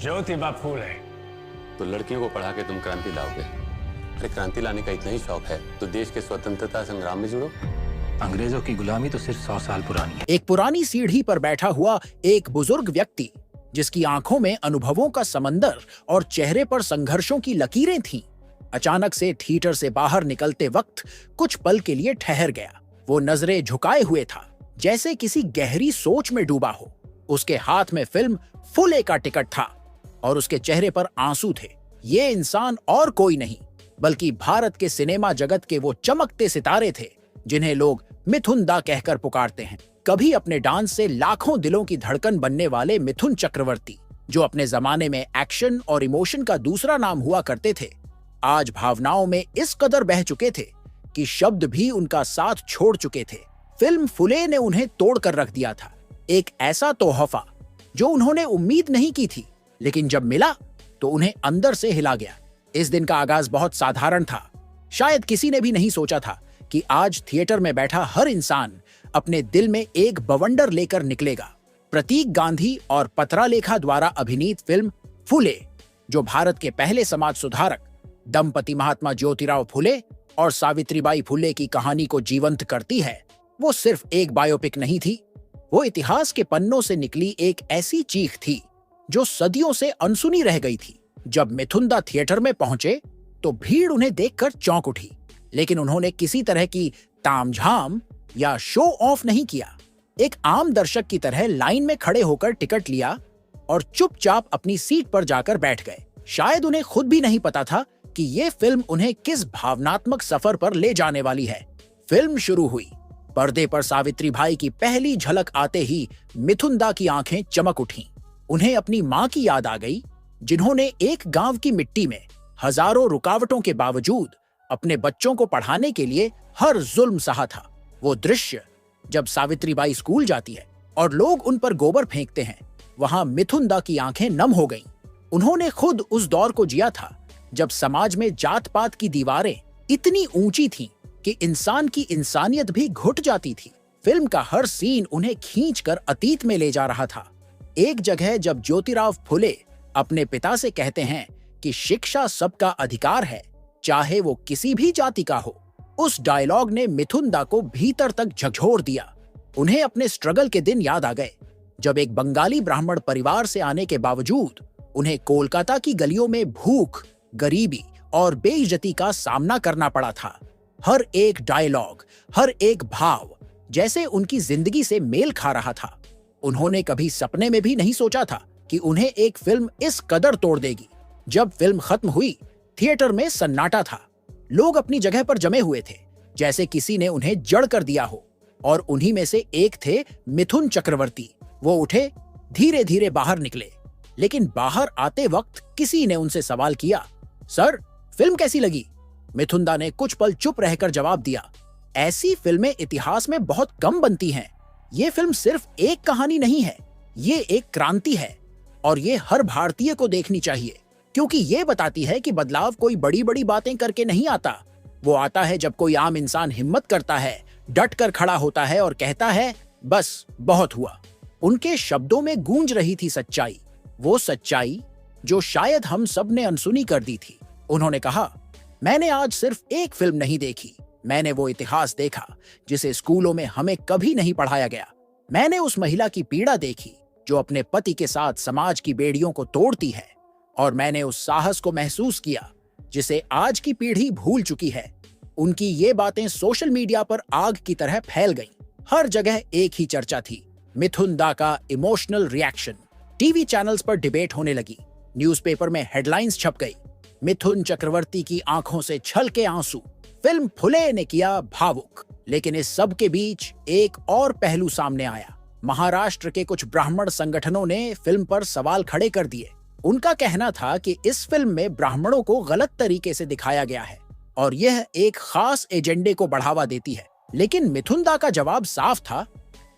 ज्योतिबा फूले। तो लड़कियों को पढ़ा के तुम क्रांति लाओगे? अरे क्रांति लाने का इतना ही शौक है तो देश के स्वतंत्रता संग्राम में जुड़ो। अंग्रेजों की गुलामी तो सिर्फ 100 साल पुरानी है। एक पुरानी सीढ़ी पर बैठा हुआ एक बुजुर्ग व्यक्ति, जिसकी आंखों में अनुभवों का समंदर और चेहरे पर संघर्षों की लकीरें थीं, अचानक से थिएटर से बाहर निकलते वक्त कुछ पल के लिए ठहर गया। वो नजरें झुकाए हुए था, जैसे किसी गहरी सोच में डूबा हो। उसके हाथ में फिल्म फुले का टिकट था और उसके चेहरे पर आंसू थे। ये इंसान और कोई नहीं बल्कि भारत के सिनेमा जगत के वो चमकते सितारे थे जिन्हें लोग मिथुन दा कहकर पुकारते हैं। कभी अपने डांस से लाखों दिलों की धड़कन बनने वाले मिथुन चक्रवर्ती, जो अपने जमाने में एक्शन और इमोशन का दूसरा नाम हुआ करते थे, आज भावनाओं में इस कदर बह चुके थे कि शब्द भी उनका साथ छोड़ चुके थे। फिल्म फुले ने उन्हें तोड़ कर रख दिया था। एक ऐसा तोहफा जो उन्होंने उम्मीद नहीं की थी, लेकिन जब मिला तो उन्हें अंदर से हिला गया। इस दिन का आगाज बहुत साधारण था। शायद किसी ने भी नहीं सोचा था कि आज थिएटर में बैठा हर इंसान अपने दिल में एक बवंडर लेकर निकलेगा। प्रतीक गांधी और पत्रालेखा द्वारा अभिनीत फिल्म फुले, जो भारत के पहले समाज सुधारक दंपति महात्मा ज्योतिराव फुले और सावित्रीबाई फुले की कहानी को जीवंत करती है, वो सिर्फ एक बायोपिक नहीं थी। वो इतिहास के पन्नों से निकली एक ऐसी चीख थी जो सदियों से अनसुनी रह गई थी। जब मिथुन दा थिएटर में पहुंचे तो भीड़ उन्हें देखकर चौंक उठी, लेकिन उन्होंने किसी तरह की तामझाम या शो ऑफ नहीं किया। एक आम दर्शक की तरह लाइन में खड़े होकर टिकट लिया और चुपचाप अपनी सीट पर जाकर बैठ गए। शायद उन्हें खुद भी नहीं पता था कि ये फिल्म उन्हें किस भावनात्मक सफर पर ले जाने वाली है। फिल्म शुरू हुई। पर्दे पर सावित्रीबाई की पहली झलक आते ही मिथुन दा की आंखें चमक उठीं। उन्हें अपनी मां की याद आ गई, जिन्होंने एक गांव की मिट्टी में हजारों रुकावटों के बावजूद अपने बच्चों को पढ़ाने के लिए हर जुल्म सहा था। वो दृश्य जब सावित्रीबाई स्कूल जाती है और लोग उन पर गोबर फेंकते हैं, वहां मिथुन दा की आंखें नम हो गईं। उन्होंने खुद उस दौर को जिया था जब समाज में जात पात की दीवारें इतनी ऊंची थीं कि इंसान की इंसानियत भी घुट जाती थी। फिल्म का हर सीन उन्हें खींचकर अतीत में ले जा रहा था। एक जगह जब ज्योतिराव फुले अपने पिता से कहते हैं कि शिक्षा सबका अधिकार है, चाहे वो किसी भी जाति का हो, उस डायलॉग ने मिथुन दा को भीतर तक झकझोर दिया। उन्हें अपने स्ट्रगल के दिन याद आ गए, जब एक बंगाली ब्राह्मण परिवार से आने के बावजूद उन्हें कोलकाता की गलियों में भूख, गरीबी और बेइज्जती का सामना करना पड़ा था। हर एक डायलॉग, हर एक भाव जैसे उनकी जिंदगी से मेल खा रहा था। उन्होंने कभी सपने में भी नहीं सोचा था कि उन्हें एक फिल्म इस कदर तोड़ देगी। जब फिल्म खत्म हुई, थिएटर में सन्नाटा था। लोग अपनी जगह पर जमे हुए थे, जैसे किसी ने उन्हें जड़ कर दिया हो। और उन्हीं में से एक थे मिथुन चक्रवर्ती। वो उठे, धीरे धीरे बाहर निकले, लेकिन बाहर आते वक्त किसी ने उनसे सवाल किया, सर, फिल्म कैसी लगी? मिथुन दा ने कुछ पल चुप रहकर जवाब दिया, ऐसी फिल्में इतिहास में बहुत कम बनती हैं। ये फिल्म सिर्फ एक कहानी नहीं है, ये एक क्रांति है और ये हर भारतीय को देखनी चाहिए, क्योंकि ये बताती है कि बदलाव कोई बड़ी बड़ी बातें करके नहीं आता। वो आता है जब कोई आम इंसान हिम्मत करता है, डट कर खड़ा होता है और कहता है, बस बहुत हुआ। उनके शब्दों में गूंज रही थी सच्चाई, वो सच्चाई जो शायद हम सब ने अनसुनी कर दी थी। उन्होंने कहा, मैंने आज सिर्फ एक फिल्म नहीं देखी, मैंने वो इतिहास देखा जिसे स्कूलों में हमें कभी नहीं पढ़ाया गया। मैंने उस महिला की पीड़ा देखी जो अपने पति के साथ समाज की बेड़ियों को तोड़ती है, और मैंने उस साहस को महसूस किया जिसे आज की पीढ़ी भूल चुकी है। उनकी ये बातें सोशल मीडिया पर आग की तरह फैल गईं। हर जगह एक ही चर्चा थी, मिथुन दा का इमोशनल रिएक्शन। टीवी चैनल्स पर डिबेट होने लगी, न्यूज़पेपर में हेडलाइंस छप गई, मिथुन चक्रवर्ती की आंखों से छलके आंसू, फिल्म फुले ने किया भावुक। लेकिन इस सब के बीच एक और पहलू सामने आया। महाराष्ट्र के कुछ ब्राह्मण संगठनों ने फिल्म पर सवाल खड़े कर दिए। उनका कहना था कि इस फिल्म में ब्राह्मणों को गलत तरीके से दिखाया गया है और यह एक खास एजेंडे को बढ़ावा देती है। लेकिन मिथुन दा का जवाब साफ था,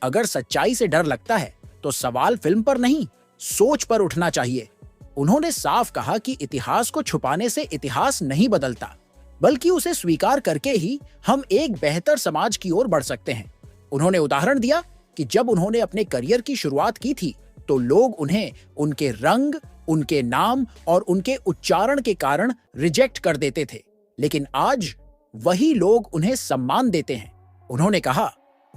अगर सच्चाई से डर लगता है तो सवाल फिल्म पर नहीं, सोच पर उठना चाहिए। उन्होंने साफ कहा कि इतिहास को छुपाने से इतिहास नहीं बदलता, बल्कि उसे स्वीकार करके ही हम एक बेहतर समाज की ओर बढ़ सकते हैं। उन्होंने उदाहरण दिया कि जब उन्होंने अपने करियर की शुरुआत की थी तो लोग उन्हें उनके रंग, उनके नाम और उनके उच्चारण के कारण रिजेक्ट कर देते थे, लेकिन आज वही लोग उन्हें सम्मान देते हैं। उन्होंने कहा,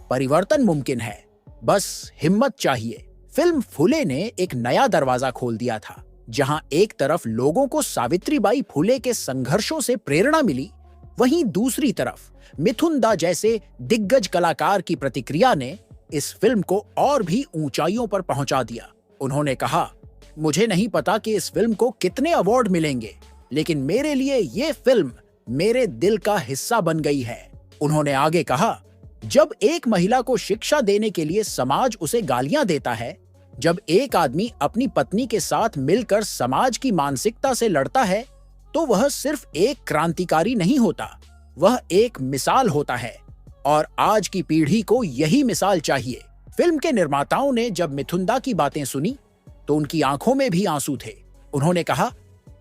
परिवर्तन मुमकिन है, बस हिम्मत चाहिए। फिल्म फुले ने एक नया दरवाजा खोल दिया था, जहां एक तरफ लोगों को सावित्रीबाई फुले के संघर्षों से प्रेरणा मिली, वहीं दूसरी तरफ मिथुन दा जैसे दिग्गज कलाकार की प्रतिक्रिया ने इस फिल्म को और भी ऊंचाइयों पर पहुंचा दिया। उन्होंने कहा, मुझे नहीं पता कि इस फिल्म को कितने अवार्ड मिलेंगे, लेकिन मेरे लिए ये फिल्म मेरे दिल का हिस्सा बन गई है। उन्होंने आगे कहा, जब एक महिला को शिक्षा देने के लिए समाज उसे गालियां देता है, जब एक आदमी अपनी पत्नी के साथ मिलकर समाज की मानसिकता से लड़ता है, तो वह सिर्फ एक क्रांतिकारी नहीं होता, वह एक मिसाल होता है और आज की पीढ़ी को यही मिसाल चाहिए। फिल्म के निर्माताओं ने जब मिथुन दा की बातें सुनी तो उनकी आंखों में भी आंसू थे। उन्होंने कहा,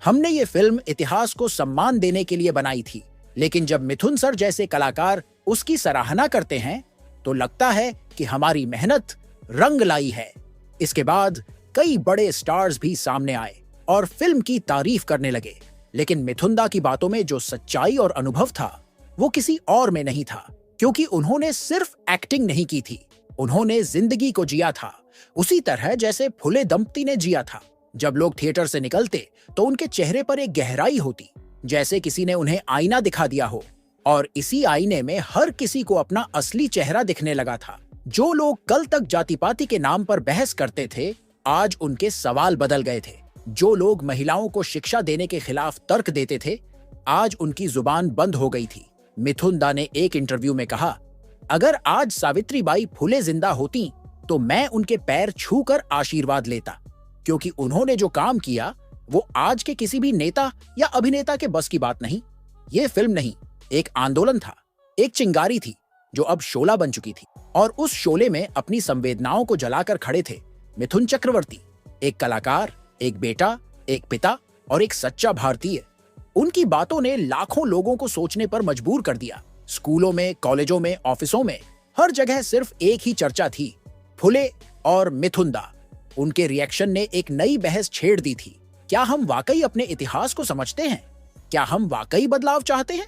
हमने ये फिल्म इतिहास को सम्मान देने के लिए बनाई थी, लेकिन जब मिथुन सर जैसे कलाकार उसकी सराहना करते हैं तो लगता है कि हमारी मेहनत रंग लाई है। इसके बाद कई बड़े स्टार्स भी सामने आए और फिल्म की तारीफ करने लगे, लेकिन मिथुन दा की बातों में जो सच्चाई और अनुभव था वो किसी और में नहीं था, क्योंकि उन्होंने सिर्फ एक्टिंग नहीं की थी, उन्होंने जिंदगी को जिया था, उसी तरह जैसे फुले दंपति ने जिया था। जब लोग थिएटर से निकलते तो उनके चेहरे पर एक गहराई होती, जैसे किसी ने उन्हें आईना दिखा दिया हो, और इसी आईने में हर किसी को अपना असली चेहरा दिखने लगा था। जो लोग कल तक जाति पाति के नाम पर बहस करते थे, आज उनके सवाल बदल गए थे। जो लोग महिलाओं को शिक्षा देने के खिलाफ तर्क देते थे, आज उनकी जुबान बंद हो गई थी। मिथुन दा ने एक इंटरव्यू में कहा, अगर आज सावित्रीबाई फुले जिंदा होती तो मैं उनके पैर छूकर आशीर्वाद लेता, क्योंकि उन्होंने जो काम किया वो आज के किसी भी नेता या अभिनेता के बस की बात नहीं। ये फिल्म नहीं, एक आंदोलन था, एक चिंगारी थी जो अब शोला बन चुकी थी, और उस शोले में अपनी संवेदनाओं को जलाकर खड़े थे मिथुन चक्रवर्ती, एक कलाकार, एक बेटा, एक पिता और एक सच्चा भारतीय। उनकी बातों ने लाखों लोगों को सोचने पर मजबूर कर दिया। स्कूलों में, कॉलेजों में, ऑफिसों में, हर जगह सिर्फ एक ही चर्चा थी, फुले और मिथुन दा। उनके रिएक्शन ने एक नई बहस छेड़ दी थी। क्या हम वाकई अपने इतिहास को समझते हैं? क्या हम वाकई बदलाव चाहते हैं?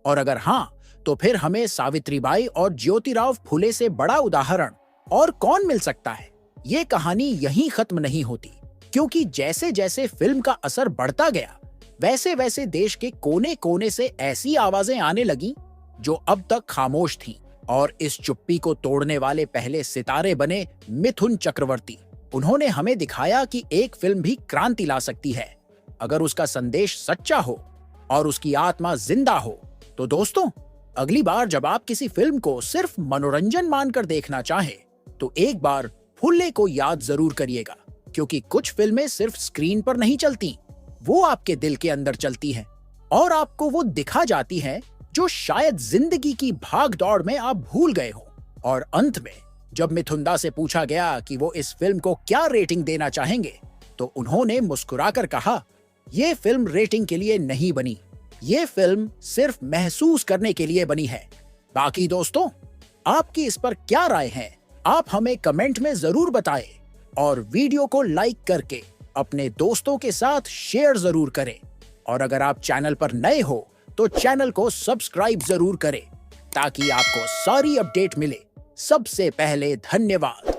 और अगर हाँ, तो फिर हमें सावित्रीबाई और ज्योतिराव फुले से बड़ा उदाहरण और कौन मिल सकता है? ये कहानी यहीं खत्म नहीं होती, क्योंकि जैसे जैसे फिल्म का असर बढ़ता गया, वैसे वैसे देश के कोने कोने से ऐसी आवाजें आने लगी जो अब तक खामोश थीं, और इस चुप्पी को तोड़ने वाले पहले सितारे बने मिथुन चक्रवर्ती। उन्होंने हमें दिखाया कि एक फिल्म भी क्रांति ला सकती है, अगर उसका संदेश सच्चा हो और उसकी आत्मा जिंदा हो। तो दोस्तों, अगली बार जब आप किसी फिल्म को सिर्फ मनोरंजन मानकर देखना चाहें, तो एक बार फुले को याद जरूर करिएगा, क्योंकि कुछ फिल्में सिर्फ स्क्रीन पर नहीं चलती, वो आपके दिल के अंदर चलती हैं और आपको वो दिखा जाती हैं जो शायद जिंदगी की भाग दौड़ में आप भूल गए हो। और अंत में जब मिथुन दा से पूछा गया कि वो इस फिल्म को क्या रेटिंग देना चाहेंगे, तो उन्होंने मुस्कुराकर कहा, ये फिल्म रेटिंग के लिए नहीं बनी, ये फिल्म सिर्फ महसूस करने के लिए बनी है। बाकी दोस्तों, आपकी इस पर क्या राय है? आप हमें कमेंट में जरूर बताएं, और वीडियो को लाइक करके अपने दोस्तों के साथ शेयर जरूर करें। और अगर आप चैनल पर नए हो तो चैनल को सब्सक्राइब जरूर करें, ताकि आपको सारी अपडेट मिले सबसे पहले। धन्यवाद।